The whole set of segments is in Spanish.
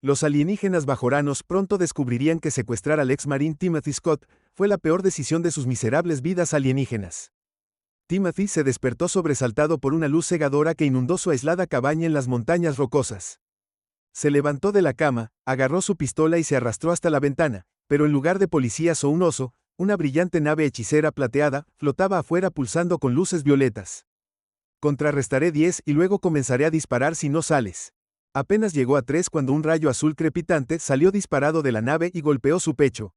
Los alienígenas bajoranos pronto descubrirían que secuestrar al ex-marín Timothy Scott fue la peor decisión de sus miserables vidas alienígenas. Timothy se despertó sobresaltado por una luz cegadora que inundó su aislada cabaña en las montañas rocosas. Se levantó de la cama, agarró su pistola y se arrastró hasta la ventana, pero en lugar de policías o un oso, una brillante nave hechicera plateada flotaba afuera pulsando con luces violetas. Contrarrestaré 10 y luego comenzaré a disparar si no sales. Apenas llegó a 3 cuando un rayo azul crepitante salió disparado de la nave y golpeó su pecho.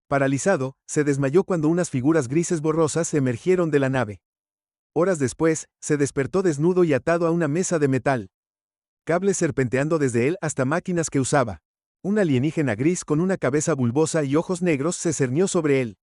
Paralizado, se desmayó cuando unas figuras grises borrosas emergieron de la nave. Horas después, se despertó desnudo y atado a una mesa de metal. Cables serpenteando desde él hasta máquinas que usaba. Un alienígena gris con una cabeza bulbosa y ojos negros se cernió sobre él.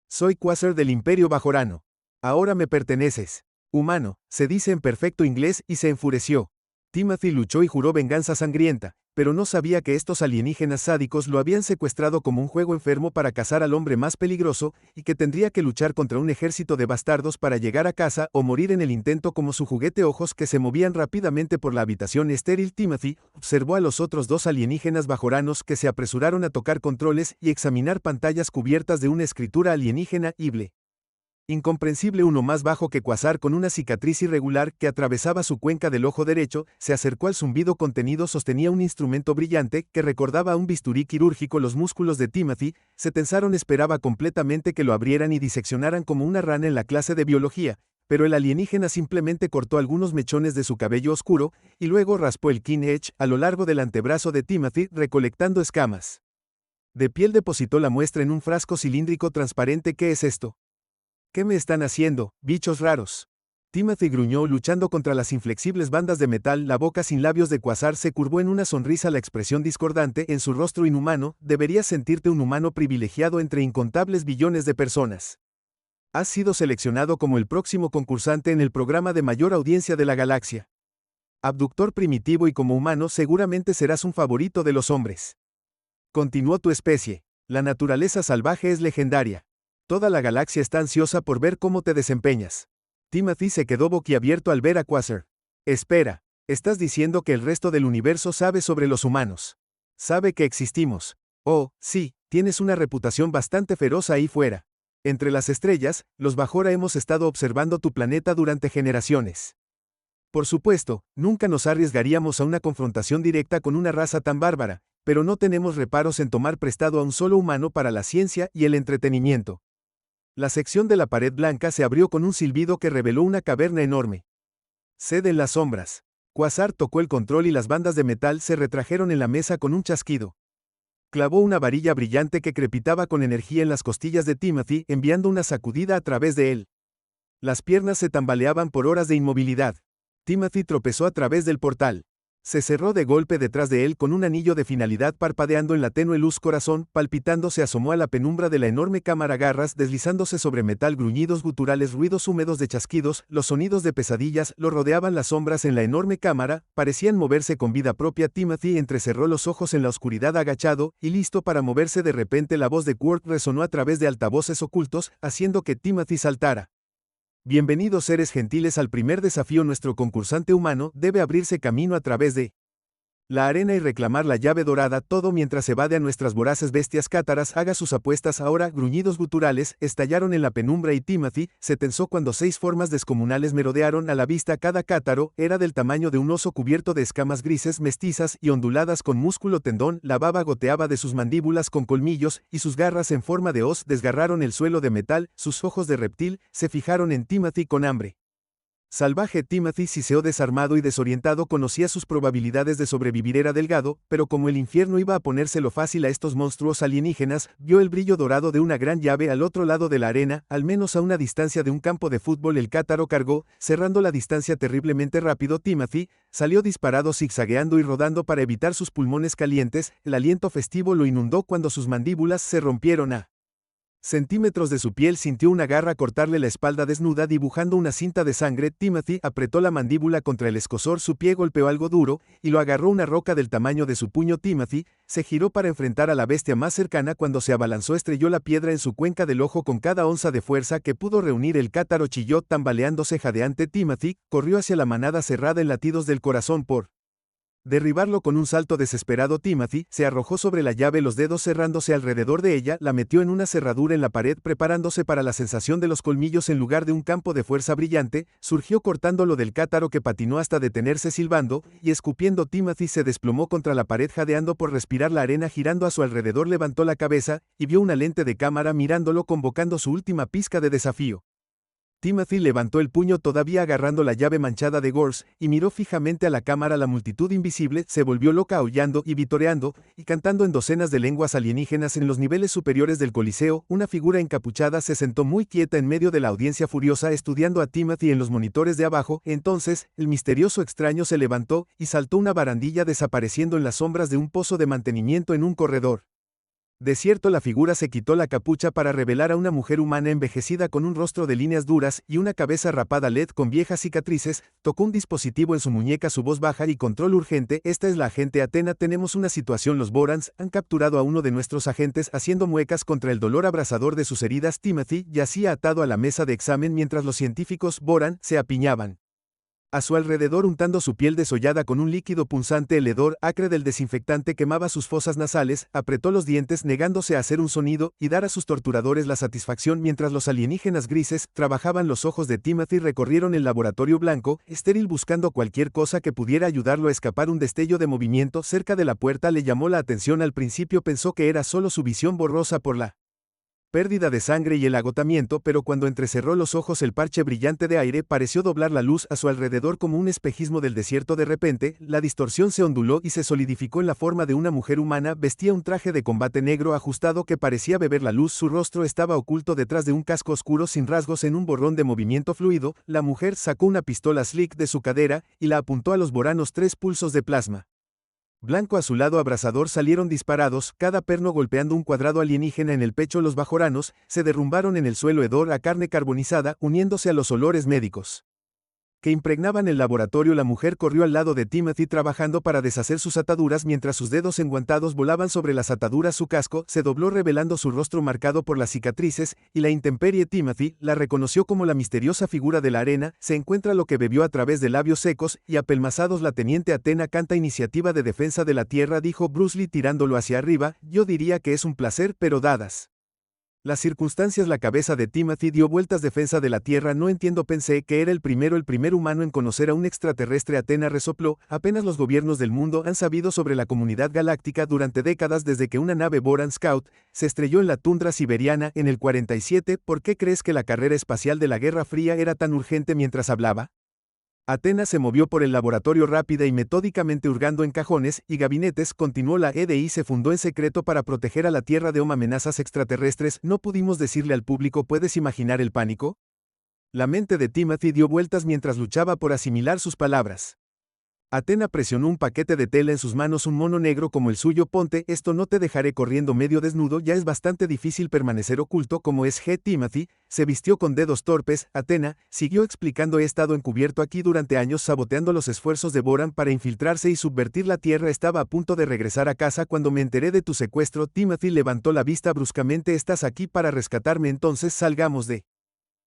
Soy Quasar del Imperio Bajorano. Ahora me perteneces. Humano, se dice en perfecto inglés y se enfureció. Timothy luchó y juró venganza sangrienta, pero no sabía que estos alienígenas sádicos lo habían secuestrado como un juego enfermo para cazar al hombre más peligroso, y que tendría que luchar contra un ejército de bastardos para llegar a casa o morir en el intento como su juguete. Ojos que se movían rápidamente por la habitación estéril. Timothy observó a los otros dos alienígenas bajoranos que se apresuraron a tocar controles y examinar pantallas cubiertas de una escritura alienígena hible. Incomprensible. Uno más bajo que Quasar, con una cicatriz irregular que atravesaba su cuenca del ojo derecho, se acercó al zumbido contenido. Sostenía un instrumento brillante que recordaba a un bisturí quirúrgico. Los músculos de Timothy se tensaron. Esperaba completamente que lo abrieran y diseccionaran como una rana en la clase de biología, pero el alienígena simplemente cortó algunos mechones de su cabello oscuro y luego raspó el keen edge a lo largo del antebrazo de Timothy, recolectando escamas de piel. Depositó la muestra en un frasco cilíndrico transparente. ¿Qué es esto? ¿Qué me están haciendo, bichos raros? Timothy gruñó, luchando contra las inflexibles bandas de metal. La boca sin labios de Quasar se curvó en una sonrisa. La expresión discordante en su rostro inhumano. Deberías sentirte un humano privilegiado entre incontables billones de personas. Has sido seleccionado como el próximo concursante en el programa de mayor audiencia de la galaxia. Abductor primitivo, y como humano seguramente serás un favorito de los hombres. Continuó tu especie. La naturaleza salvaje es legendaria. Toda la galaxia está ansiosa por ver cómo te desempeñas. Timothy se quedó boquiabierto al ver a Quasar. Espera, ¿estás diciendo que el resto del universo sabe sobre los humanos? ¿Sabe que existimos? Oh, sí, tienes una reputación bastante feroz ahí fuera. Entre las estrellas, los Bajora hemos estado observando tu planeta durante generaciones. Por supuesto, nunca nos arriesgaríamos a una confrontación directa con una raza tan bárbara, pero no tenemos reparos en tomar prestado a un solo humano para la ciencia y el entretenimiento. La sección de la pared blanca se abrió con un silbido que reveló una caverna enorme. Sed en las sombras. Quasar tocó el control y las bandas de metal se retrajeron en la mesa con un chasquido. Clavó una varilla brillante que crepitaba con energía en las costillas de Timothy, enviando una sacudida a través de él. Las piernas se tambaleaban por horas de inmovilidad. Timothy tropezó a través del portal. Se cerró de golpe detrás de él con un anillo de finalidad parpadeando en la tenue luz. Corazón palpitando se asomó a la penumbra de la enorme cámara. Garras deslizándose sobre metal, gruñidos guturales, ruidos húmedos de chasquidos, los sonidos de pesadillas lo rodeaban. Las sombras en la enorme cámara parecían moverse con vida propia. Timothy entrecerró los ojos en la oscuridad, agachado y listo para moverse. De repente la voz de Quark resonó a través de altavoces ocultos, haciendo que Timothy saltara. Bienvenidos seres gentiles al primer desafío. Nuestro concursante humano debe abrirse camino a través de la arena y reclamar la llave dorada, todo mientras evade a nuestras voraces bestias cátaras. Haga sus apuestas ahora. Gruñidos guturales estallaron en la penumbra y Timothy se tensó cuando 6 formas descomunales merodearon a la vista. Cada cátaro era del tamaño de un oso, cubierto de escamas grises, mestizas y onduladas con músculo tendón. La baba goteaba de sus mandíbulas con colmillos, y sus garras en forma de hoz desgarraron el suelo de metal. Sus ojos de reptil se fijaron en Timothy con hambre salvaje. Timothy siseó desarmado y desorientado. Conocía sus probabilidades de sobrevivir. Era delgado, pero como el infierno iba a ponérselo fácil a estos monstruos alienígenas, vio el brillo dorado de una gran llave al otro lado de la arena, al menos a una distancia de un campo de fútbol. El cátaro cargó, cerrando la distancia terriblemente rápido. Timothy salió disparado, zigzagueando y rodando para evitar sus pulmones calientes. El aliento festivo lo inundó cuando sus mandíbulas se rompieron a centímetros de su piel. Sintió una garra cortarle la espalda desnuda, dibujando una cinta de sangre. Timothy apretó la mandíbula contra el escozor. Su pie golpeó algo duro, y lo agarró una roca del tamaño de su puño. Timothy se giró para enfrentar a la bestia más cercana. Cuando se abalanzó, estrelló la piedra en su cuenca del ojo con cada onza de fuerza que pudo reunir. El cátaro chilló, tambaleándose jadeante. Timothy corrió hacia la manada cerrada en latidos del corazón por Derribarlo con un salto desesperado, Timothy se arrojó sobre la llave, los dedos cerrándose alrededor de ella, la metió en una cerradura en la pared preparándose para la sensación de los colmillos en lugar de un campo de fuerza brillante, surgió cortándolo del cátaro que patinó hasta detenerse silbando, y escupiendo Timothy se desplomó contra la pared jadeando por respirar la arena girando a su alrededor, levantó la cabeza, y vio una lente de cámara mirándolo convocando su última pizca de desafío. Timothy levantó el puño todavía agarrando la llave manchada de gores, y miró fijamente a la cámara. La multitud invisible se volvió loca aullando y vitoreando, y cantando en docenas de lenguas alienígenas en los niveles superiores del Coliseo. Una figura encapuchada se sentó muy quieta en medio de la audiencia furiosa estudiando a Timothy en los monitores de abajo. Entonces, el misterioso extraño se levantó, y saltó una barandilla desapareciendo en las sombras de un pozo de mantenimiento en un corredor. De cierto, la figura se quitó la capucha para revelar a una mujer humana envejecida con un rostro de líneas duras y una cabeza rapada LED con viejas cicatrices, tocó un dispositivo en su muñeca, su voz baja y control urgente: esta es la agente Athena, tenemos una situación, los Borans han capturado a uno de nuestros agentes haciendo muecas contra el dolor abrasador de sus heridas. Timothy yacía atado a la mesa de examen mientras los científicos Boran se apiñaban a su alrededor untando su piel desollada con un líquido punzante. El hedor acre del desinfectante quemaba sus fosas nasales, apretó los dientes negándose a hacer un sonido y dar a sus torturadores la satisfacción mientras los alienígenas grises trabajaban. Los ojos de Timothy recorrieron el laboratorio blanco, estéril, buscando cualquier cosa que pudiera ayudarlo a escapar. Un destello de movimiento cerca de la puerta le llamó la atención. Al principio pensó que era solo su visión borrosa por la pérdida de sangre y el agotamiento, pero cuando entrecerró los ojos el parche brillante de aire pareció doblar la luz a su alrededor como un espejismo del desierto. De repente, la distorsión se onduló y se solidificó en la forma de una mujer humana. Vestía un traje de combate negro ajustado que parecía beber la luz. Su rostro estaba oculto detrás de un casco oscuro sin rasgos. En un borrón de movimiento fluido, la mujer sacó una pistola Slick de su cadera y la apuntó a los Boranos. 3 pulsos de plasma blanco a su lado abrasador salieron disparados, cada perno golpeando un cuadrado alienígena en el pecho. Los bajoranos se derrumbaron en el suelo, hedor a carne carbonizada, uniéndose a los olores médicos que impregnaban el laboratorio. La mujer corrió al lado de Timothy trabajando para deshacer sus ataduras mientras sus dedos enguantados volaban sobre las ataduras. Su casco se dobló revelando su rostro marcado por las cicatrices y la intemperie. Timothy la reconoció como la misteriosa figura de la arena. Se encuentra lo que bebió a través de labios secos y apelmazados. La teniente Athena canta iniciativa de defensa de la tierra, dijo Bruce Lee tirándolo hacia arriba. Yo diría que es un placer, pero dadas las circunstancias, la cabeza de Timothy dio vueltas. Defensa de la Tierra, no entiendo, pensé que era el primer humano en conocer a un extraterrestre. Athena resopló, apenas los gobiernos del mundo han sabido sobre la comunidad galáctica durante décadas, desde que una nave Boran Scout se estrelló en la tundra siberiana en el 47. ¿Por qué crees que la carrera espacial de la Guerra Fría era tan urgente? Mientras hablaba, Athena se movió por el laboratorio rápida y metódicamente, hurgando en cajones y gabinetes. Continuó, la EDI se fundó en secreto para proteger a la Tierra de amenazas extraterrestres. No pudimos decirle al público. ¿Puedes imaginar el pánico? La mente de Timothy dio vueltas mientras luchaba por asimilar sus palabras. Athena presionó un paquete de tela en sus manos. Un mono negro como el suyo. Ponte esto, no te dejaré corriendo medio desnudo, ya es bastante difícil permanecer oculto como es. Timothy se vistió con dedos torpes. Athena siguió explicando, he estado encubierto aquí durante años saboteando los esfuerzos de Boran para infiltrarse y subvertir la Tierra. Estaba a punto de regresar a casa cuando me enteré de tu secuestro. Timothy levantó la vista bruscamente. ¿Estás aquí para rescatarme? Entonces salgamos de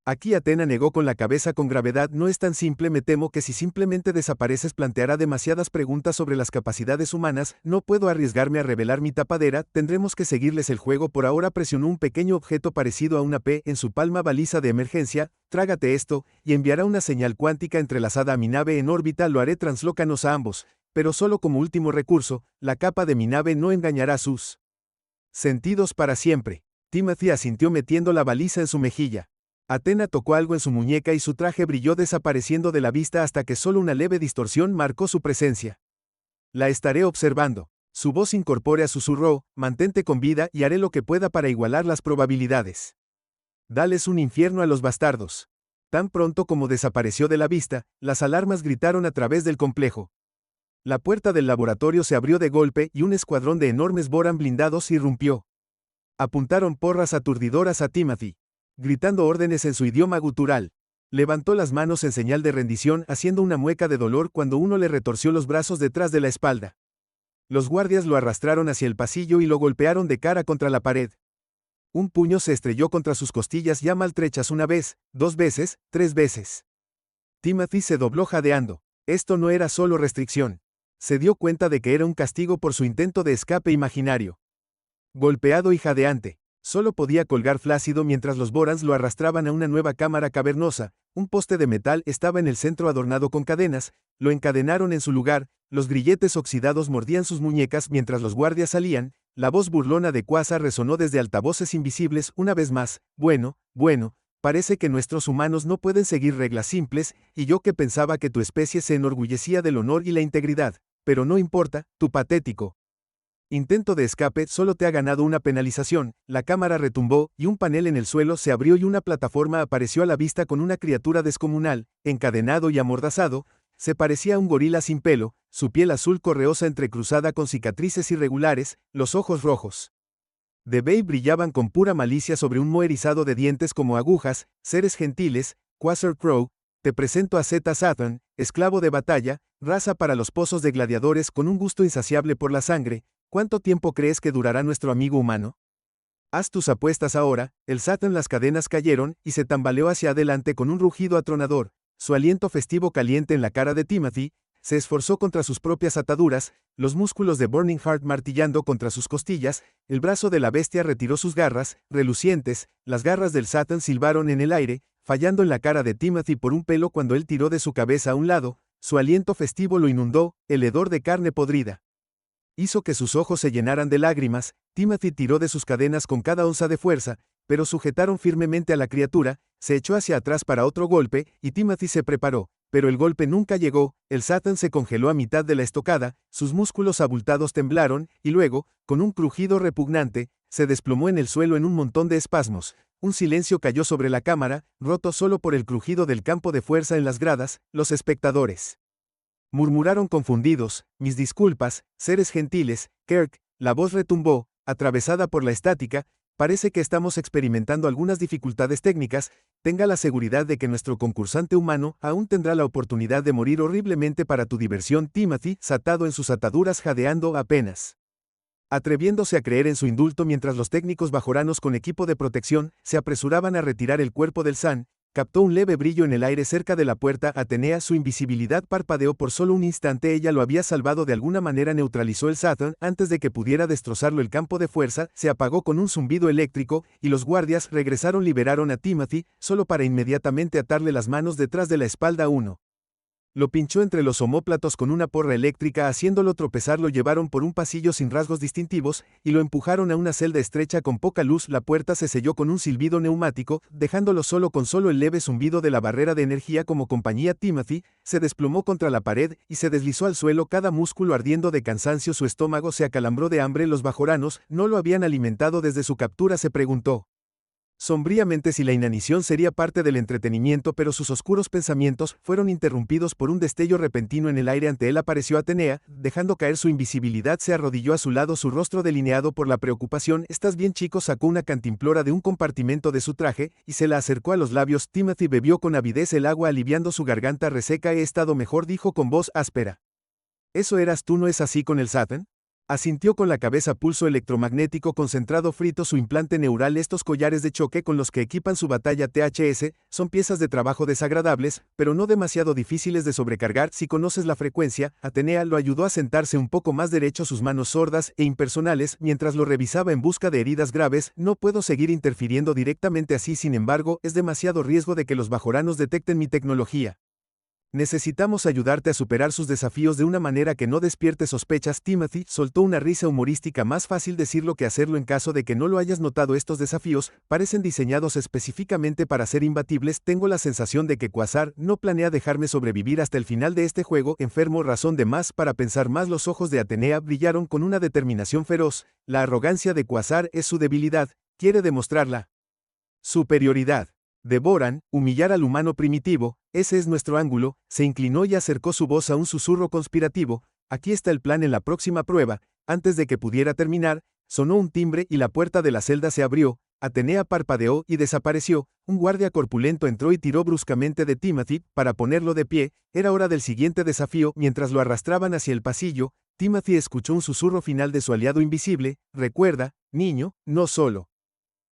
aquí. Athena negó con la cabeza con gravedad. No es tan simple, me temo que si simplemente desapareces planteará demasiadas preguntas sobre las capacidades humanas. No puedo arriesgarme a revelar mi tapadera, tendremos que seguirles el juego por ahora. Presionó un pequeño objeto parecido a una P en su palma. Baliza de emergencia, trágate esto, y enviará una señal cuántica entrelazada a mi nave en órbita. Lo haré, translócanos a ambos, pero solo como último recurso, la capa de mi nave no engañará sus sentidos para siempre. Timothy asintió metiendo la baliza en su mejilla. Athena tocó algo en su muñeca y su traje brilló desapareciendo de la vista hasta que solo una leve distorsión marcó su presencia. La estaré observando. Su voz incorpórea susurró, mantente con vida y haré lo que pueda para igualar las probabilidades. Dales un infierno a los bastardos. Tan pronto como desapareció de la vista, las alarmas gritaron a través del complejo. La puerta del laboratorio se abrió de golpe y un escuadrón de enormes Boran blindados irrumpió. Apuntaron porras aturdidoras a Timothy, gritando órdenes en su idioma gutural. Levantó las manos en señal de rendición, haciendo una mueca de dolor cuando uno le retorció los brazos detrás de la espalda. Los guardias lo arrastraron hacia el pasillo y lo golpearon de cara contra la pared. Un puño se estrelló contra sus costillas ya maltrechas. 1 vez, 2 veces, 3 veces. Timothy se dobló jadeando. Esto no era solo restricción. Se dio cuenta de que era un castigo por su intento de escape imaginario. Golpeado y jadeante, solo podía colgar flácido mientras los Borans lo arrastraban a una nueva cámara cavernosa. Un poste de metal estaba en el centro adornado con cadenas, lo encadenaron en su lugar, los grilletes oxidados mordían sus muñecas mientras los guardias salían. La voz burlona de Quasar resonó desde altavoces invisibles una vez más. Bueno, parece que nuestros humanos no pueden seguir reglas simples, y yo que pensaba que tu especie se enorgullecía del honor y la integridad. Pero no importa, tu patético intento de escape solo te ha ganado una penalización. La cámara retumbó, y un panel en el suelo se abrió y una plataforma apareció a la vista con una criatura descomunal, encadenado y amordazado. Se parecía a un gorila sin pelo, su piel azul correosa entrecruzada con cicatrices irregulares, los ojos rojos de Babe brillaban con pura malicia sobre un moho erizado de dientes como agujas. Seres gentiles, Quasar Crow, te presento a Zeta Satan, esclavo de batalla, raza para los pozos de gladiadores con un gusto insaciable por la sangre. ¿Cuánto tiempo crees que durará nuestro amigo humano? Haz tus apuestas ahora. El Satan. Las cadenas cayeron, y se tambaleó hacia adelante con un rugido atronador. Su aliento festivo caliente en la cara de Timothy, se esforzó contra sus propias ataduras, los músculos de Burning Heart martillando contra sus costillas. El brazo de la bestia retiró sus garras, relucientes. Las garras del Satan silbaron en el aire, fallando en la cara de Timothy por un pelo cuando él tiró de su cabeza a un lado. Su aliento festivo lo inundó, el hedor de carne podrida hizo que sus ojos se llenaran de lágrimas. Timothy tiró de sus cadenas con cada onza de fuerza, pero sujetaron firmemente a la criatura. Se echó hacia atrás para otro golpe, y Timothy se preparó, pero el golpe nunca llegó. El Satan se congeló a mitad de la estocada, sus músculos abultados temblaron, y luego, con un crujido repugnante, se desplomó en el suelo en un montón de espasmos. Un silencio cayó sobre la cámara, roto solo por el crujido del campo de fuerza en las gradas. Los espectadores murmuraron confundidos: mis disculpas, seres gentiles. Kirk, la voz retumbó, atravesada por la estática, parece que estamos experimentando algunas dificultades técnicas. Tenga la seguridad de que nuestro concursante humano aún tendrá la oportunidad de morir horriblemente para tu diversión. Timothy, atado en sus ataduras, jadeando apenas atreviéndose a creer en su indulto mientras los técnicos bajoranos con equipo de protección se apresuraban a retirar el cuerpo del San, captó un leve brillo en el aire cerca de la puerta. Atenea, su invisibilidad parpadeó por solo un instante. Ella lo había salvado de alguna manera. Neutralizó el Satan antes de que pudiera destrozarlo. El campo de fuerza se apagó con un zumbido eléctrico, y los guardias regresaron. Liberaron a Timothy, solo para inmediatamente atarle las manos detrás de la espalda a uno. Lo pinchó entre los omóplatos con una porra eléctrica, haciéndolo tropezar. Lo llevaron por un pasillo sin rasgos distintivos, y lo empujaron a una celda estrecha con poca luz. La puerta se selló con un silbido neumático, dejándolo solo con el leve zumbido de la barrera de energía como compañía. Timothy se desplomó contra la pared, y se deslizó al suelo, cada músculo ardiendo de cansancio. Su estómago se acalambró de hambre. Los bajoranos no lo habían alimentado desde su captura. Se preguntó sombríamente si la inanición sería parte del entretenimiento, pero sus oscuros pensamientos fueron interrumpidos por un destello repentino en el aire. Ante él apareció Atenea, dejando caer su invisibilidad. Se arrodilló a su lado, su rostro delineado por la preocupación. ¿Estás bien, chico? Sacó una cantimplora de un compartimento de su traje, y se la acercó a los labios. Timothy bebió con avidez el agua, aliviando su garganta reseca. He estado mejor, dijo con voz áspera. ¿Eso eras tú? ¿No es así con el Satan? Asintió con la cabeza. Pulso electromagnético concentrado frito, su implante neural. Estos collares de choque con los que equipan su batalla THS son piezas de trabajo desagradables, pero no demasiado difíciles de sobrecargar si conoces la frecuencia. Atenea lo ayudó a sentarse un poco más derecho, sus manos sordas e impersonales, mientras lo revisaba en busca de heridas graves. No puedo seguir interfiriendo directamente así, sin embargo, es demasiado riesgo de que los bajoranos detecten mi tecnología. Necesitamos ayudarte a superar sus desafíos de una manera que no despierte sospechas. Timothy soltó una risa humorística. Más fácil decirlo que hacerlo. En caso de que no lo hayas notado, estos desafíos parecen diseñados específicamente para ser imbatibles. Tengo la sensación de que Quasar no planea dejarme sobrevivir hasta el final de este juego. Enfermo, razón de más para pensar más. Los ojos de Atenea brillaron con una determinación feroz. La arrogancia de Quasar es su debilidad. Quiere demostrarla superioridad. Devoran, humillar al humano primitivo, ese es nuestro ángulo. Se inclinó y acercó su voz a un susurro conspirativo. Aquí está el plan en la próxima prueba. Antes de que pudiera terminar, sonó un timbre y la puerta de la celda se abrió. Atenea parpadeó y desapareció. Un guardia corpulento entró y tiró bruscamente de Timothy para ponerlo de pie. Era hora del siguiente desafío. Mientras lo arrastraban hacia el pasillo, Timothy escuchó un susurro final de su aliado invisible. Recuerda, niño, no solo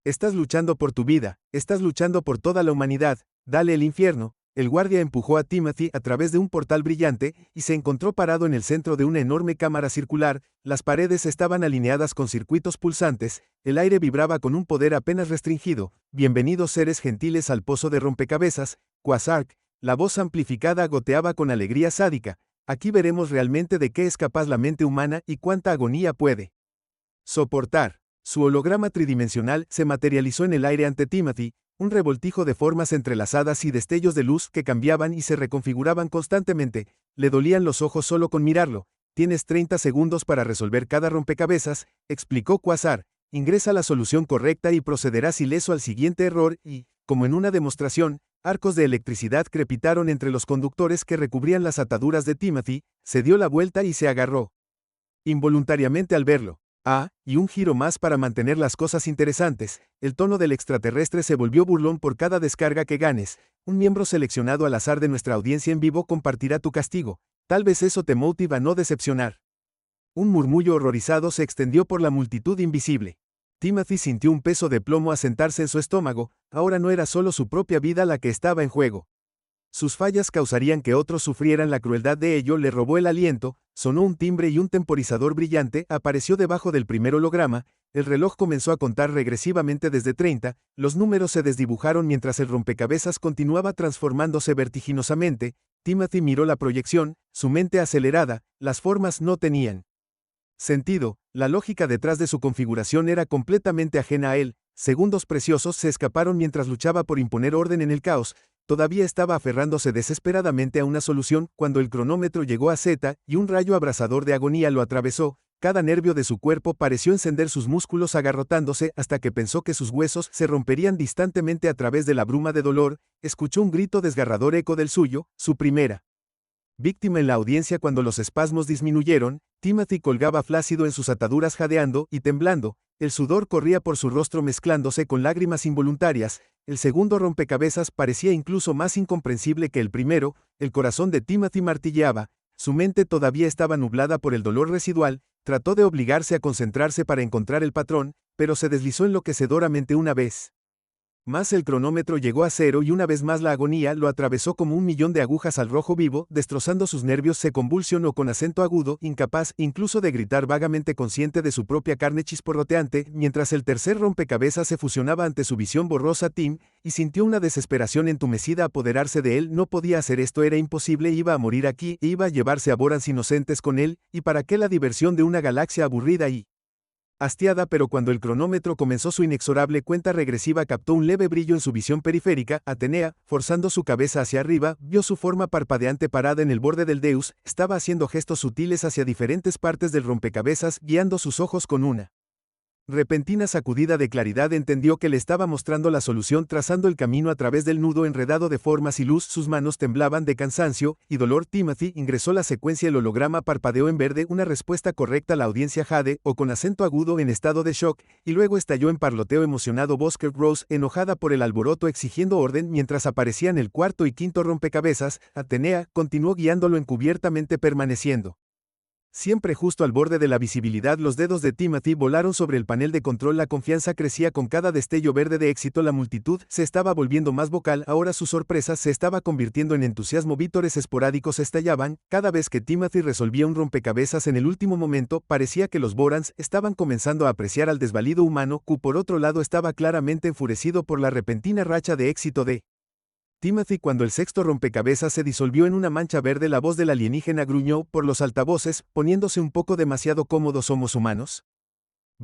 estás luchando por tu vida, estás luchando por toda la humanidad. Dale el infierno. El guardia empujó a Timothy a través de un portal brillante y se encontró parado en el centro de una enorme cámara circular. Las paredes estaban alineadas con circuitos pulsantes, el aire vibraba con un poder apenas restringido. Bienvenidos seres gentiles al pozo de rompecabezas, Quasark. La voz amplificada goteaba con alegría sádica. Aquí veremos realmente de qué es capaz la mente humana y cuánta agonía puede soportar. Su holograma tridimensional se materializó en el aire ante Timothy, un revoltijo de formas entrelazadas y destellos de luz que cambiaban y se reconfiguraban constantemente. Le dolían los ojos solo con mirarlo. Tienes 30 segundos para resolver cada rompecabezas, explicó Quasar. Ingresa la solución correcta y procederás ileso al siguiente error y, como en una demostración, arcos de electricidad crepitaron entre los conductores que recubrían las ataduras de Timothy. Se dio la vuelta y se agarró involuntariamente al verlo. Y un giro más para mantener las cosas interesantes. El tono del extraterrestre se volvió burlón. Por cada descarga que ganes, un miembro seleccionado al azar de nuestra audiencia en vivo compartirá tu castigo. Tal vez eso te motive a no decepcionar. Un murmullo horrorizado se extendió por la multitud invisible. Timothy sintió un peso de plomo asentarse en su estómago. Ahora no era solo su propia vida la que estaba en juego. Sus fallas causarían que otros sufrieran la crueldad de ello. Le robó el aliento, sonó un timbre y un temporizador brillante apareció debajo del primer holograma. El reloj comenzó a contar regresivamente desde 30, los números se desdibujaron mientras el rompecabezas continuaba transformándose vertiginosamente. Timothy miró la proyección, su mente acelerada, las formas no tenían sentido, la lógica detrás de su configuración era completamente ajena a él. Segundos preciosos se escaparon mientras luchaba por imponer orden en el caos. Todavía estaba aferrándose desesperadamente a una solución cuando el cronómetro llegó a Z y un rayo abrasador de agonía lo atravesó. Cada nervio de su cuerpo pareció encender, sus músculos agarrotándose hasta que pensó que sus huesos se romperían distantemente a través de la bruma de dolor. Escuchó un grito desgarrador eco del suyo, su primera víctima en la audiencia. Cuando los espasmos disminuyeron, Timothy colgaba flácido en sus ataduras, jadeando y temblando. El sudor corría por su rostro mezclándose con lágrimas involuntarias. El segundo rompecabezas parecía incluso más incomprensible que el primero. El corazón de Timothy martilleaba. Su mente todavía estaba nublada por el dolor residual. Trató de obligarse a concentrarse para encontrar el patrón, pero se deslizó enloquecedoramente una vez más. El cronómetro llegó a cero y una vez más la agonía lo atravesó como un millón de agujas al rojo vivo, destrozando sus nervios. Se convulsionó con acento agudo, incapaz incluso de gritar, vagamente consciente de su propia carne chisporroteante, mientras el tercer rompecabezas se fusionaba ante su visión borrosa. Tim, y sintió una desesperación entumecida apoderarse de él. No podía hacer esto, era imposible, iba a morir aquí, e iba a llevarse a Borans inocentes con él, y para qué la diversión de una galaxia aburrida y hastiada. Pero cuando el cronómetro comenzó su inexorable cuenta regresiva, captó un leve brillo en su visión periférica. Atenea, forzando su cabeza hacia arriba, vio su forma parpadeante parada en el borde del Deus. Estaba haciendo gestos sutiles hacia diferentes partes del rompecabezas, guiando sus ojos con una repentina sacudida de claridad. Entendió que le estaba mostrando la solución, trazando el camino a través del nudo enredado de formas y luz. Sus manos temblaban de cansancio y dolor. Timothy ingresó la secuencia. El holograma parpadeó en verde, una respuesta correcta. La audiencia jade, o con acento agudo en estado de shock, y luego estalló en parloteo emocionado. Bosker Rose, enojada por el alboroto, exigiendo orden mientras aparecían el cuarto y quinto rompecabezas. Atenea continuó guiándolo encubiertamente, permaneciendo siempre justo al borde de la visibilidad. Los dedos de Timothy volaron sobre el panel de control. La confianza crecía con cada destello verde de éxito. La multitud se estaba volviendo más vocal. Ahora su sorpresa se estaba convirtiendo en entusiasmo. Vítores esporádicos estallaban. Cada vez que Timothy resolvía un rompecabezas en el último momento, parecía que los Borans estaban comenzando a apreciar al desvalido humano. Q, por otro lado, estaba claramente enfurecido por la repentina racha de éxito de Timothy. Cuando el sexto rompecabezas se disolvió en una mancha verde, la voz del alienígena gruñó por los altavoces, poniéndose un poco demasiado cómodo. ¿Somos humanos?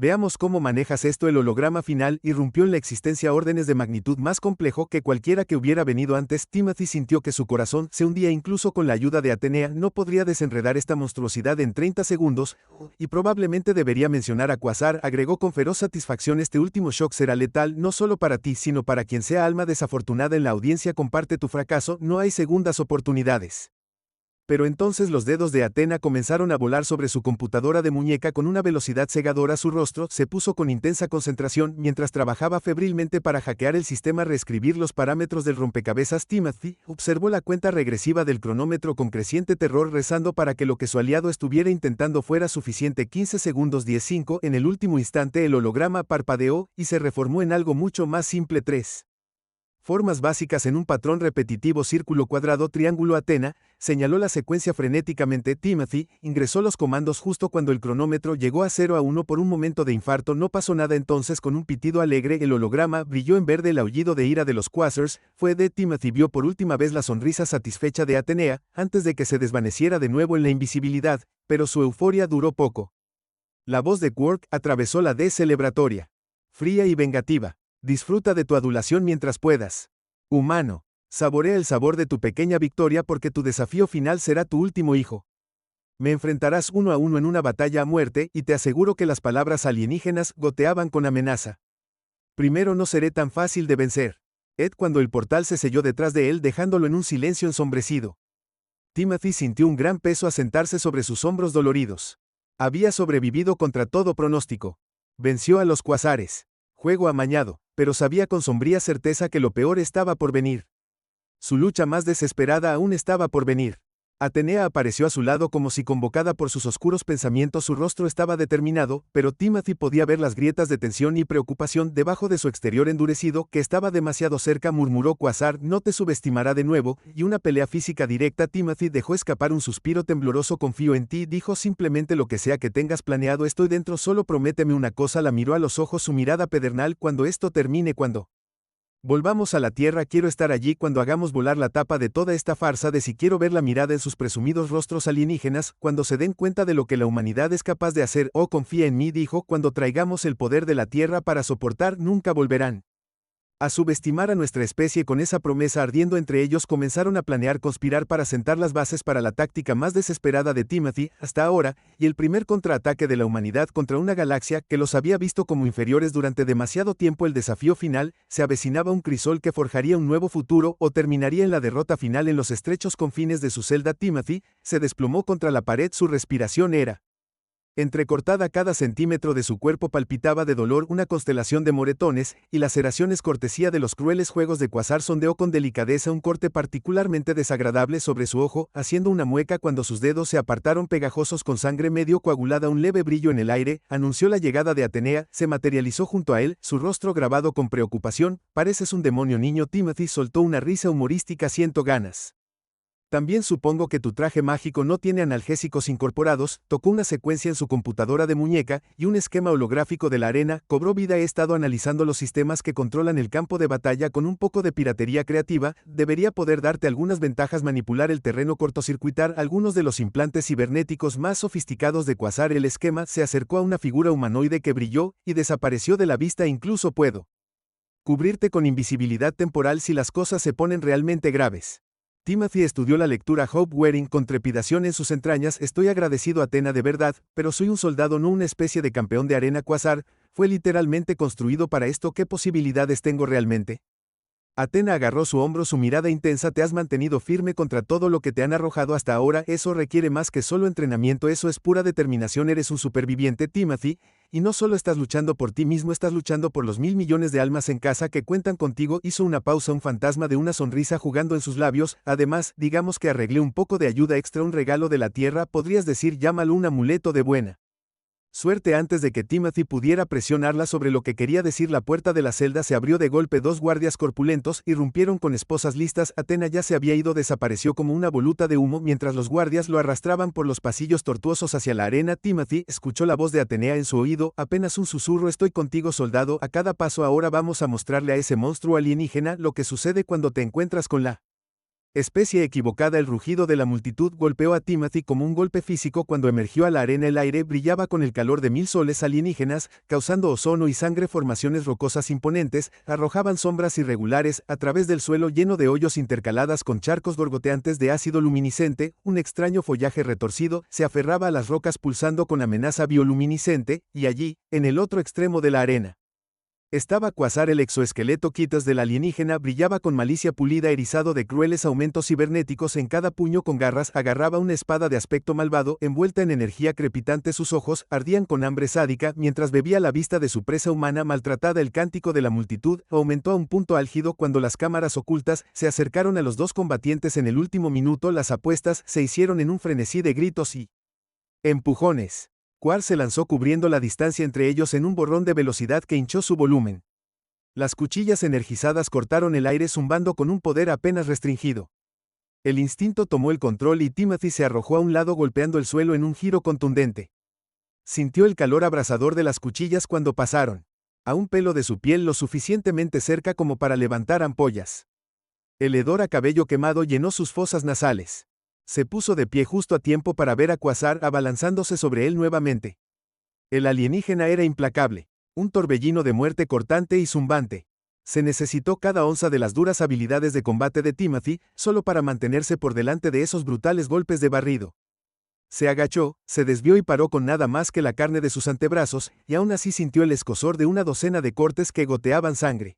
Veamos cómo manejas esto. El holograma final irrumpió en la existencia, órdenes de magnitud más complejo que cualquiera que hubiera venido antes. Timothy sintió que su corazón se hundía. Incluso con la ayuda de Atenea no podría desenredar esta monstruosidad en 30 segundos, y probablemente debería mencionar a Quasar, agregó con feroz satisfacción. Este último shock será letal, no solo para ti, sino para quien sea alma desafortunada en la audiencia. Comparte tu fracaso, no hay segundas oportunidades. Pero entonces los dedos de Atena comenzaron a volar sobre su computadora de muñeca con una velocidad cegadora. Su rostro se puso con intensa concentración mientras trabajaba febrilmente para hackear el sistema, reescribir los parámetros del rompecabezas. Timothy observó la cuenta regresiva del cronómetro con creciente terror, rezando para que lo que su aliado estuviera intentando fuera suficiente. 15 segundos, 10-5. En el último instante el holograma parpadeó y se reformó en algo mucho más simple. 3 Formas básicas en un patrón repetitivo círculo cuadrado triángulo Athena, señaló la secuencia frenéticamente. Timothy ingresó los comandos justo cuando el cronómetro llegó a 0 a 1 por un momento de infarto. No pasó nada entonces. Con un pitido alegre el holograma brilló en verde. El aullido de ira de los quasars fue de Timothy. Vio por última vez la sonrisa satisfecha de Atenea, antes de que se desvaneciera de nuevo en la invisibilidad, pero su euforia duró poco. La voz de Quark atravesó la D celebratoria. Fría y vengativa. Disfruta de tu adulación mientras puedas. Humano, saborea el sabor de tu pequeña victoria porque tu desafío final será tu último hijo. Me enfrentarás 1 a 1 en una batalla a muerte y te aseguro que las palabras alienígenas goteaban con amenaza. Primero no seré tan fácil de vencer. Ed cuando el portal se selló detrás de él dejándolo en un silencio ensombrecido. Timothy sintió un gran peso asentarse sobre sus hombros doloridos. Había sobrevivido contra todo pronóstico. Venció a los quasares. Juego amañado, pero sabía con sombría certeza que lo peor estaba por venir. Su lucha más desesperada aún estaba por venir. Atenea apareció a su lado como si convocada por sus oscuros pensamientos. Su rostro estaba determinado, pero Timothy podía ver las grietas de tensión y preocupación debajo de su exterior endurecido. Que estaba demasiado cerca, murmuró Quasar, no te subestimará de nuevo, y una pelea física directa. Timothy dejó escapar un suspiro tembloroso. Confío en ti, dijo simplemente lo que sea que tengas planeado. Estoy dentro, solo prométeme una cosa. La miró a los ojos, su mirada pedernal. Cuando esto termine, cuando volvamos a la Tierra, quiero estar allí cuando hagamos volar la tapa de toda esta farsa. De si quiero ver la mirada en sus presumidos rostros alienígenas, cuando se den cuenta de lo que la humanidad es capaz de hacer. Oh, confía en mí, dijo, cuando traigamos el poder de la Tierra para soportar, nunca volverán a subestimar a nuestra especie. Con esa promesa ardiendo entre ellos comenzaron a planear conspirar para sentar las bases para la táctica más desesperada de Timothy hasta ahora, y el primer contraataque de la humanidad contra una galaxia que los había visto como inferiores durante demasiado tiempo. El desafío final, se avecinaba un crisol que forjaría un nuevo futuro o terminaría en la derrota final. En los estrechos confines de su celda Timothy se desplomó contra la pared, su respiración era entrecortada, cada centímetro de su cuerpo palpitaba de dolor. Una constelación de moretones y laceraciones cortesía de los crueles juegos de Quasar. Sondeó con delicadeza un corte particularmente desagradable sobre su ojo, haciendo una mueca cuando sus dedos se apartaron pegajosos con sangre medio coagulada. Un leve brillo en el aire anunció la llegada de Atenea, se materializó junto a él, su rostro grabado con preocupación. Pareces un demonio, niño. Timothy soltó una risa humorística. Siento ganas. También supongo que tu traje mágico no tiene analgésicos incorporados. Tocó una secuencia en su computadora de muñeca y un esquema holográfico de la arena cobró vida. He estado analizando los sistemas que controlan el campo de batalla. Con un poco de piratería creativa, debería poder darte algunas ventajas. Manipular el terreno, cortocircuitar algunos de los implantes cibernéticos más sofisticados de Quasar. El esquema se acercó a una figura humanoide que brilló y desapareció de la vista. Incluso puedo cubrirte con invisibilidad temporal si las cosas se ponen realmente graves. Timothy estudió la lectura Hope Waring con trepidación en sus entrañas. Estoy agradecido a Athena de verdad, pero soy un soldado, no una especie de campeón de arena. Quasar fue literalmente construido para esto. ¿Qué posibilidades tengo realmente? Athena agarró su hombro, su mirada intensa. Te has mantenido firme contra todo lo que te han arrojado hasta ahora. Eso requiere más que solo entrenamiento, eso es pura determinación. Eres un superviviente, Timothy, y no solo estás luchando por ti mismo, estás luchando por los 1.000 millones de almas en casa que cuentan contigo. Hizo una pausa, un fantasma de una sonrisa jugando en sus labios. Además, digamos que arreglé un poco de ayuda extra, un regalo de la Tierra, podrías decir, llámalo un amuleto de buena suerte. Antes de que Timothy pudiera presionarla sobre lo que quería decir, la puerta de la celda se abrió de golpe. Dos guardias corpulentos irrumpieron con esposas listas. Athena ya se había ido, desapareció como una voluta de humo mientras los guardias lo arrastraban por los pasillos tortuosos hacia la arena. Timothy escuchó la voz de Atenea en su oído, apenas un susurro. Estoy contigo, soldado, a cada paso. Ahora vamos a mostrarle a ese monstruo alienígena lo que sucede cuando te encuentras con la especie equivocada. El rugido de la multitud golpeó a Timothy como un golpe físico cuando emergió a la arena. El aire brillaba con el calor de 1000 soles alienígenas, causando ozono y sangre. Formaciones rocosas imponentes arrojaban sombras irregulares a través del suelo lleno de hoyos intercaladas con charcos gorgoteantes de ácido luminiscente. Un extraño follaje retorcido se aferraba a las rocas pulsando con amenaza bioluminiscente, y allí, en el otro extremo de la arena, estaba Quasar. El exoesqueleto quitas del alienígena brillaba con malicia pulida, erizado de crueles aumentos cibernéticos. En cada puño con garras agarraba una espada de aspecto malvado, envuelta en energía crepitante. Sus ojos ardían con hambre sádica mientras bebía la vista de su presa humana maltratada. El cántico de la multitud aumentó a un punto álgido cuando las cámaras ocultas se acercaron a los dos combatientes en el último minuto. Las apuestas se hicieron en un frenesí de gritos y empujones. Quark se lanzó cubriendo la distancia entre ellos en un borrón de velocidad que hinchó su volumen. Las cuchillas energizadas cortaron el aire zumbando con un poder apenas restringido. El instinto tomó el control y Timothy se arrojó a un lado golpeando el suelo en un giro contundente. Sintió el calor abrasador de las cuchillas cuando pasaron a un pelo de su piel lo suficientemente cerca como para levantar ampollas. El hedor a cabello quemado llenó sus fosas nasales. Se puso de pie justo a tiempo para ver a Quasar abalanzándose sobre él nuevamente. El alienígena era implacable, un torbellino de muerte cortante y zumbante. Se necesitó cada onza de las duras habilidades de combate de Timothy solo para mantenerse por delante de esos brutales golpes de barrido. Se agachó, se desvió y paró con nada más que la carne de sus antebrazos, y aún así sintió el escozor de una docena de cortes que goteaban sangre.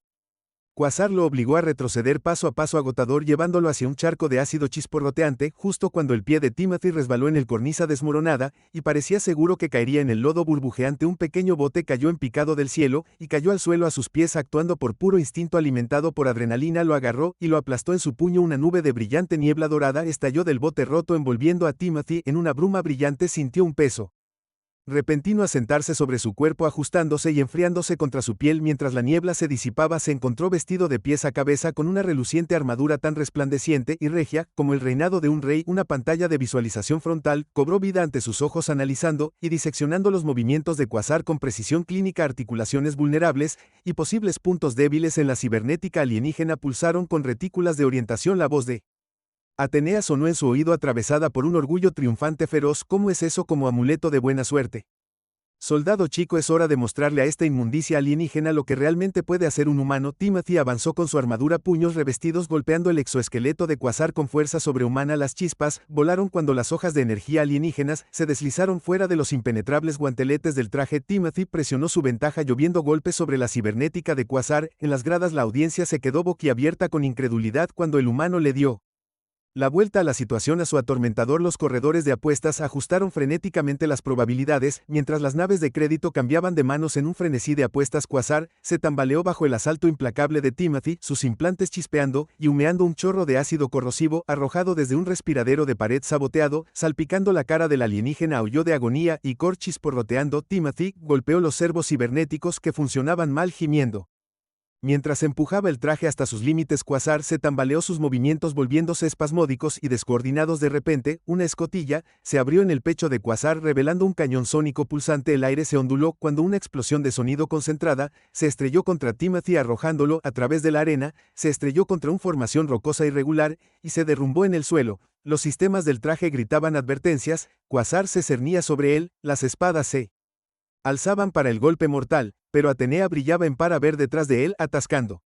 Quasar lo obligó a retroceder paso a paso agotador llevándolo hacia un charco de ácido chisporroteante justo cuando el pie de Timothy resbaló en el cornisa desmoronada y parecía seguro que caería en el lodo burbujeante. Un pequeño bote cayó en picado del cielo y cayó al suelo a sus pies actuando por puro instinto alimentado por adrenalina. Lo agarró y lo aplastó en su puño. Una nube de brillante niebla dorada estalló del bote roto envolviendo a Timothy en una bruma brillante. Sintió un peso repentino asentarse sobre su cuerpo ajustándose y enfriándose contra su piel mientras la niebla se disipaba. Se encontró vestido de pies a cabeza con una reluciente armadura tan resplandeciente y regia como el reinado de un rey. Una pantalla de visualización frontal cobró vida ante sus ojos analizando y diseccionando los movimientos de Quasar con precisión clínica. Articulaciones vulnerables y posibles puntos débiles en la cibernética alienígena pulsaron con retículas de orientación. La voz de Atenea sonó en su oído atravesada por un orgullo triunfante feroz. ¿Cómo es eso como amuleto de buena suerte? Soldado chico, es hora de mostrarle a esta inmundicia alienígena lo que realmente puede hacer un humano. Timothy avanzó con su armadura, puños revestidos golpeando el exoesqueleto de Quasar con fuerza sobrehumana. Las chispas volaron cuando las hojas de energía alienígenas se deslizaron fuera de los impenetrables guanteletes del traje. Timothy presionó su ventaja lloviendo golpes sobre la cibernética de Quasar. En las gradas la audiencia se quedó boquiabierta con incredulidad cuando el humano le dio la vuelta a la situación a su atormentador. Los corredores de apuestas ajustaron frenéticamente las probabilidades, mientras las naves de crédito cambiaban de manos en un frenesí de apuestas. Quasar se tambaleó bajo el asalto implacable de Timothy, sus implantes chispeando y humeando un chorro de ácido corrosivo arrojado desde un respiradero de pared saboteado, salpicando la cara del alienígena. Aulló de agonía y cor chisporroteando. Timothy golpeó los servos cibernéticos que funcionaban mal gimiendo. Mientras empujaba el traje hasta sus límites, Quasar se tambaleó, sus movimientos volviéndose espasmódicos y descoordinados. De repente, una escotilla se abrió en el pecho de Quasar revelando un cañón sónico pulsante. El aire se onduló cuando una explosión de sonido concentrada se estrelló contra Timothy arrojándolo a través de la arena, se estrelló contra una formación rocosa irregular y se derrumbó en el suelo. Los sistemas del traje gritaban advertencias. Quasar se cernía sobre él, las espadas se alzaban para el golpe mortal, pero Atenea brillaba en par a ver detrás de él atascando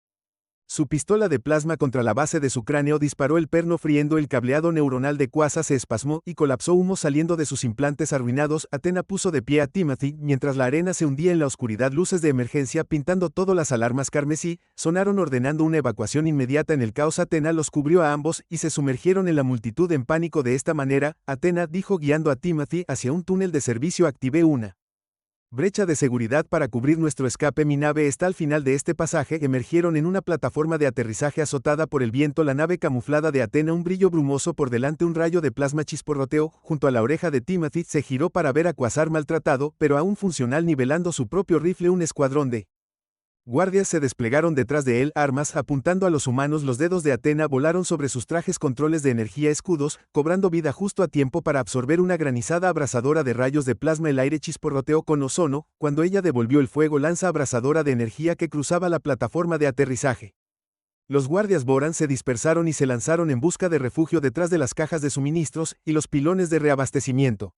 su pistola de plasma contra la base de su cráneo. Disparó el perno friendo el cableado neuronal de Quasar, se espasmó y colapsó, humo saliendo de sus implantes arruinados. Atena puso de pie a Timothy mientras la arena se hundía en la oscuridad. Luces de emergencia pintando todas las alarmas carmesí sonaron ordenando una evacuación inmediata. En el caos Atena los cubrió a ambos y se sumergieron en la multitud en pánico. De esta manera, Atena dijo guiando a Timothy hacia un túnel de servicio: activé una brecha de seguridad para cubrir nuestro escape. Mi nave está al final de este pasaje. Emergieron en una plataforma de aterrizaje azotada por el viento. La nave camuflada de Atena, un brillo brumoso por delante, un rayo de plasma chisporroteó junto a la oreja de Timothy. Se giró para ver a Quasar maltratado, pero aún funcional, nivelando su propio rifle. Un escuadrón de guardias se desplegaron detrás de él, armas apuntando a los humanos. Los dedos de Atena volaron sobre sus trajes, controles de energía, escudos, cobrando vida justo a tiempo para absorber una granizada abrasadora de rayos de plasma. El aire chisporroteó con ozono cuando ella devolvió el fuego, lanza abrasadora de energía que cruzaba la plataforma de aterrizaje. Los guardias Boran se dispersaron y se lanzaron en busca de refugio detrás de las cajas de suministros y los pilones de reabastecimiento.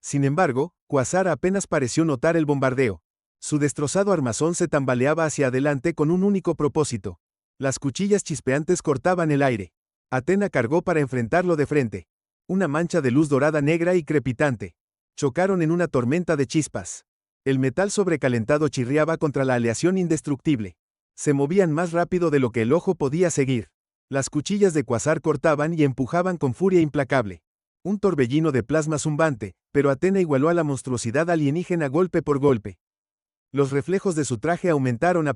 Sin embargo, Quasar apenas pareció notar el bombardeo. Su destrozado armazón se tambaleaba hacia adelante con un único propósito. Las cuchillas chispeantes cortaban el aire. Atena cargó para enfrentarlo de frente. Una mancha de luz dorada, negra y crepitante. Chocaron en una tormenta de chispas. El metal sobrecalentado chirriaba contra la aleación indestructible. Se movían más rápido de lo que el ojo podía seguir. Las cuchillas de Quasar cortaban y empujaban con furia implacable. Un torbellino de plasma zumbante, pero Atena igualó a la monstruosidad alienígena golpe por golpe. Los reflejos de su traje aumentaron a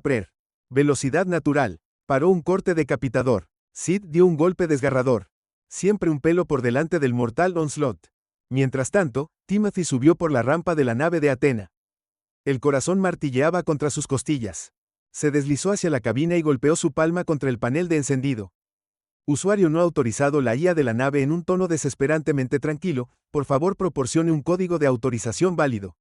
velocidad natural. Paró un corte decapitador. Sid dio un golpe desgarrador. Siempre un pelo por delante del mortal onslaught. Mientras tanto, Timothy subió por la rampa de la nave de Atena. El corazón martilleaba contra sus costillas. Se deslizó hacia la cabina y golpeó su palma contra el panel de encendido. Usuario no autorizado. La IA de la nave en un tono desesperantemente tranquilo, por favor proporcione un código de autorización válido.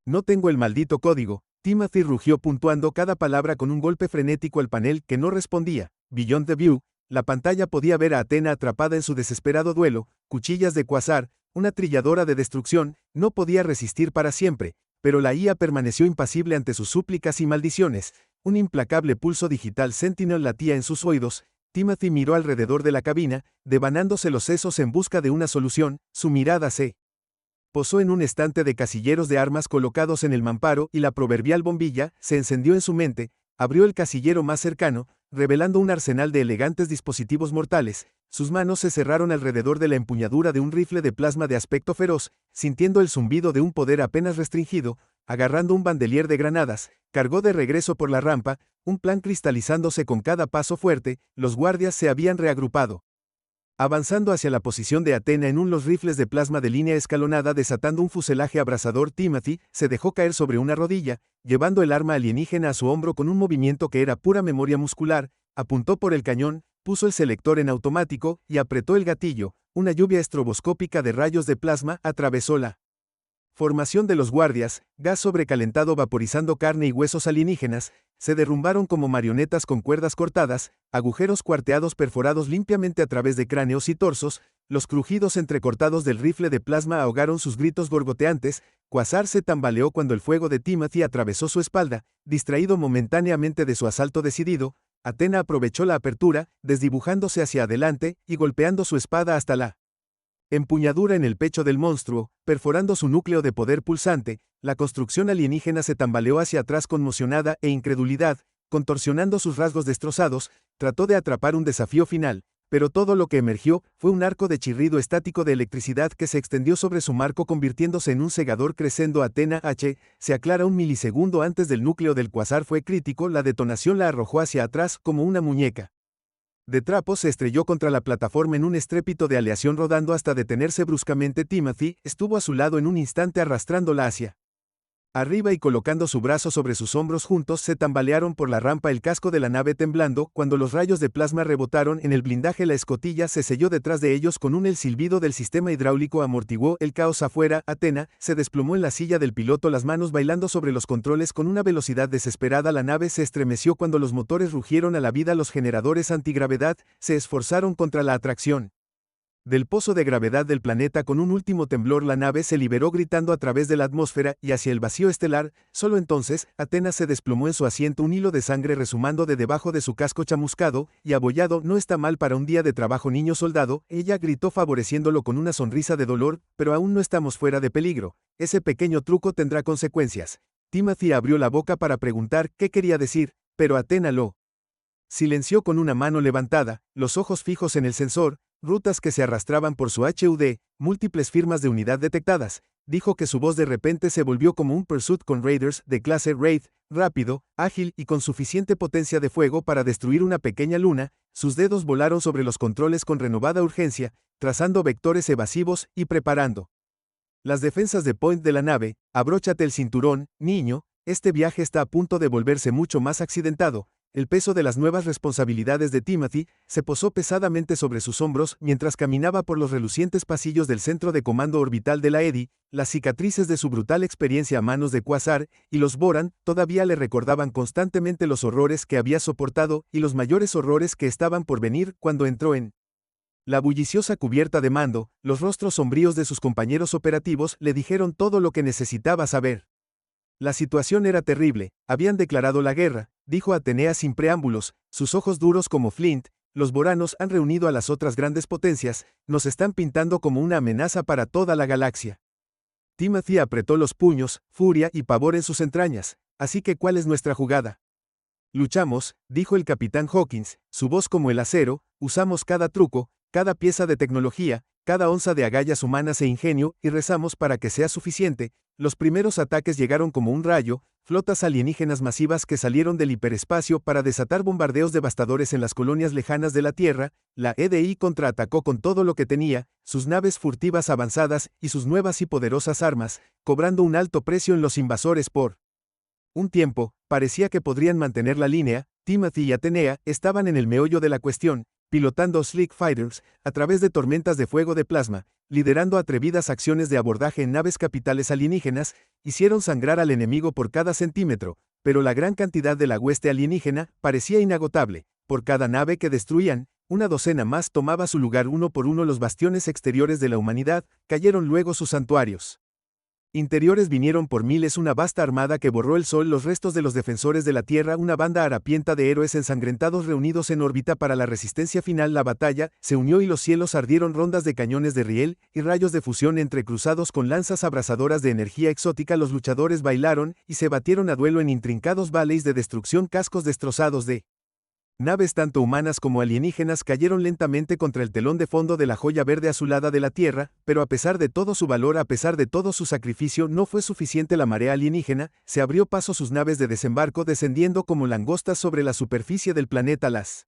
No tengo el maldito código, Timothy rugió puntuando cada palabra con un golpe frenético al panel que no respondía. Beyond the View, la pantalla podía ver a Athena atrapada en su desesperado duelo, cuchillas de Quasar, una trilladora de destrucción, no podía resistir para siempre, pero la IA permaneció impasible ante sus súplicas y maldiciones. Un implacable pulso digital Sentinel latía en sus oídos. Timothy miró alrededor de la cabina, devanándose los sesos en busca de una solución. Su mirada se posó en un estante de casilleros de armas colocados en el mamparo y la proverbial bombilla se encendió en su mente. Abrió el casillero más cercano, revelando un arsenal de elegantes dispositivos mortales. Sus manos se cerraron alrededor de la empuñadura de un rifle de plasma de aspecto feroz, sintiendo el zumbido de un poder apenas restringido. Agarrando un bandelier de granadas, cargó de regreso por la rampa, un plan cristalizándose con cada paso fuerte. Los guardias se habían reagrupado, avanzando hacia la posición de Athena en los rifles de plasma de línea escalonada desatando un fuselaje abrasador. Timothy se dejó caer sobre una rodilla, llevando el arma alienígena a su hombro con un movimiento que era pura memoria muscular. Apuntó por el cañón, puso el selector en automático y apretó el gatillo. Una lluvia estroboscópica de rayos de plasma atravesó la formación de los guardias, gas sobrecalentado vaporizando carne y huesos alienígenas, se derrumbaron como marionetas con cuerdas cortadas, agujeros cuarteados perforados limpiamente a través de cráneos y torsos. Los crujidos entrecortados del rifle de plasma ahogaron sus gritos gorgoteantes. Quasar se tambaleó cuando el fuego de Timothy atravesó su espalda, distraído momentáneamente de su asalto decidido. Athena aprovechó la apertura, desdibujándose hacia adelante y golpeando su espada hasta la empuñadura en el pecho del monstruo, perforando su núcleo de poder pulsante. La construcción alienígena se tambaleó hacia atrás conmocionada e incredulidad, contorsionando sus rasgos destrozados. Trató de atrapar un desafío final, pero todo lo que emergió fue un arco de chirrido estático de electricidad que se extendió sobre su marco convirtiéndose en un segador crescendo. Athena H. se aclara un milisegundo antes del núcleo del Quasar fue crítico. La detonación la arrojó hacia atrás como una muñeca de trapo. Se estrelló contra la plataforma en un estrépito de aleación rodando hasta detenerse bruscamente. Timothy estuvo a su lado en un instante arrastrándola hacia arriba y colocando su brazo sobre sus hombros. Juntos se tambalearon por la rampa, el casco de la nave temblando. Cuando los rayos de plasma rebotaron en el blindaje, la escotilla se selló detrás de ellos con el silbido del sistema hidráulico amortiguó el caos afuera. Athena se desplomó en la silla del piloto, las manos bailando sobre los controles con una velocidad desesperada. La nave se estremeció cuando los motores rugieron a la vida. Los generadores antigravedad se esforzaron contra la atracción del pozo de gravedad del planeta. Con un último temblor la nave se liberó gritando a través de la atmósfera y hacia el vacío estelar. Solo entonces, Athena se desplomó en su asiento, un hilo de sangre resumando de debajo de su casco chamuscado y abollado. No está mal para un día de trabajo, niño soldado, ella gritó favoreciéndolo con una sonrisa de dolor, pero aún no estamos fuera de peligro. Ese pequeño truco tendrá consecuencias. Timothy abrió la boca para preguntar qué quería decir, pero Athena lo silenció con una mano levantada, los ojos fijos en el sensor. Rutas que se arrastraban por su HUD, múltiples firmas de unidad detectadas. Dijo que su voz de repente se volvió como un Pursuit con Raiders de clase Wraith, rápido, ágil y con suficiente potencia de fuego para destruir una pequeña luna. Sus dedos volaron sobre los controles con renovada urgencia, trazando vectores evasivos y preparando las defensas de Point de la nave. Abróchate el cinturón, niño, este viaje está a punto de volverse mucho más accidentado. El peso de las nuevas responsabilidades de Timothy se posó pesadamente sobre sus hombros mientras caminaba por los relucientes pasillos del centro de comando orbital de la EDI. Las cicatrices de su brutal experiencia a manos de Quasar y los Boran todavía le recordaban constantemente los horrores que había soportado y los mayores horrores que estaban por venir. Cuando entró en la bulliciosa cubierta de mando, los rostros sombríos de sus compañeros operativos le dijeron todo lo que necesitaba saber. La situación era terrible, habían declarado la guerra, dijo Atenea sin preámbulos, sus ojos duros como Flint. Los boranos han reunido a las otras grandes potencias, nos están pintando como una amenaza para toda la galaxia. Timothy apretó los puños, furia y pavor en sus entrañas. Así que ¿cuál es nuestra jugada? Luchamos, dijo el capitán Hawkins, su voz como el acero, usamos cada truco, cada pieza de tecnología, cada onza de agallas humanas e ingenio, y rezamos para que sea suficiente. Los primeros ataques llegaron como un rayo, flotas alienígenas masivas que salieron del hiperespacio para desatar bombardeos devastadores en las colonias lejanas de la Tierra. La EDI contraatacó con todo lo que tenía, sus naves furtivas avanzadas y sus nuevas y poderosas armas, cobrando un alto precio en los invasores por un tiempo. parecía que podrían mantener la línea. Timothy y Atenea estaban en el meollo de la cuestión, pilotando Slick Fighters a través de tormentas de fuego de plasma, liderando atrevidas acciones de abordaje en naves capitales alienígenas. Hicieron sangrar al enemigo por cada centímetro, pero la gran cantidad de la hueste alienígena parecía inagotable. Por cada nave que destruían, una docena más tomaba su lugar. Uno por uno los bastiones exteriores de la humanidad, cayeron luego sus santuarios interiores vinieron por miles, una vasta armada que borró el sol, los restos de los defensores de la Tierra, una banda harapienta de héroes ensangrentados reunidos en órbita para la resistencia final. La batalla se unió y los cielos ardieron, rondas de cañones de riel y rayos de fusión entrecruzados con lanzas abrasadoras de energía exótica. Los luchadores bailaron y se batieron a duelo en intrincados valleys de destrucción. Cascos destrozados de naves tanto humanas como alienígenas cayeron lentamente contra el telón de fondo de la joya verde azulada de la Tierra, pero a pesar de todo su valor, a pesar de todo su sacrificio, no fue suficiente. La marea alienígena se abrió paso, sus naves de desembarco descendiendo como langostas sobre la superficie del planeta. Las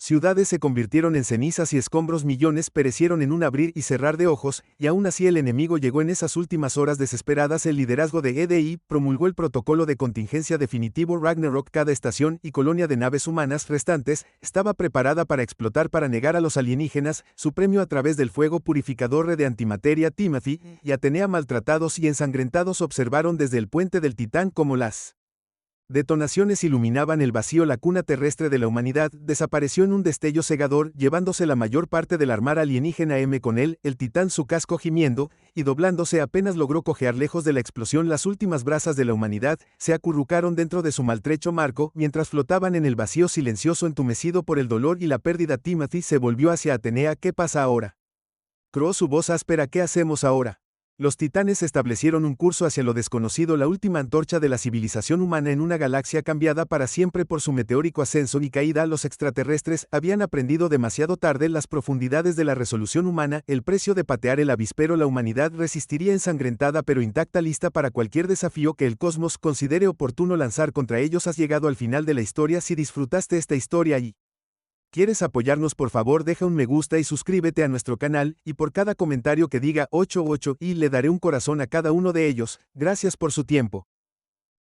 ciudades se convirtieron en cenizas y escombros, millones perecieron en un abrir y cerrar de ojos, y aún así el enemigo llegó en esas últimas horas desesperadas. El liderazgo de EDI promulgó el protocolo de contingencia definitivo Ragnarok. Cada estación y colonia de naves humanas restantes estaba preparada para explotar, para negar a los alienígenas su premio a través del fuego purificador de antimateria. Timothy y Atenea, maltratados y ensangrentados, observaron desde el puente del Titán como las detonaciones iluminaban el vacío. La cuna terrestre de la humanidad desapareció en un destello cegador, llevándose la mayor parte del armada alienígena. Con él, el Titán, su casco gimiendo y doblándose, apenas logró cojear. Lejos de la explosión, las últimas brasas de la humanidad se acurrucaron dentro de su maltrecho marco, mientras flotaban en el vacío silencioso, entumecido por el dolor y la pérdida. Timothy se volvió hacia Atenea. ¿Qué pasa ahora?, croó su voz áspera. ¿Qué hacemos ahora? Los titanes establecieron un curso hacia lo desconocido, la última antorcha de la civilización humana en una galaxia cambiada para siempre por su meteórico ascenso y caída. Los extraterrestres habían aprendido demasiado tarde las profundidades de la resolución humana, el precio de patear el avispero. La humanidad resistiría ensangrentada pero intacta, lista para cualquier desafío que el cosmos considere oportuno lanzar contra ellos. Has llegado al final de la historia. Si disfrutaste esta historia y ¿quieres apoyarnos? Por favor, deja un me gusta y suscríbete a nuestro canal, y por cada comentario que diga 88 y le daré un corazón a cada uno de ellos. Gracias por su tiempo.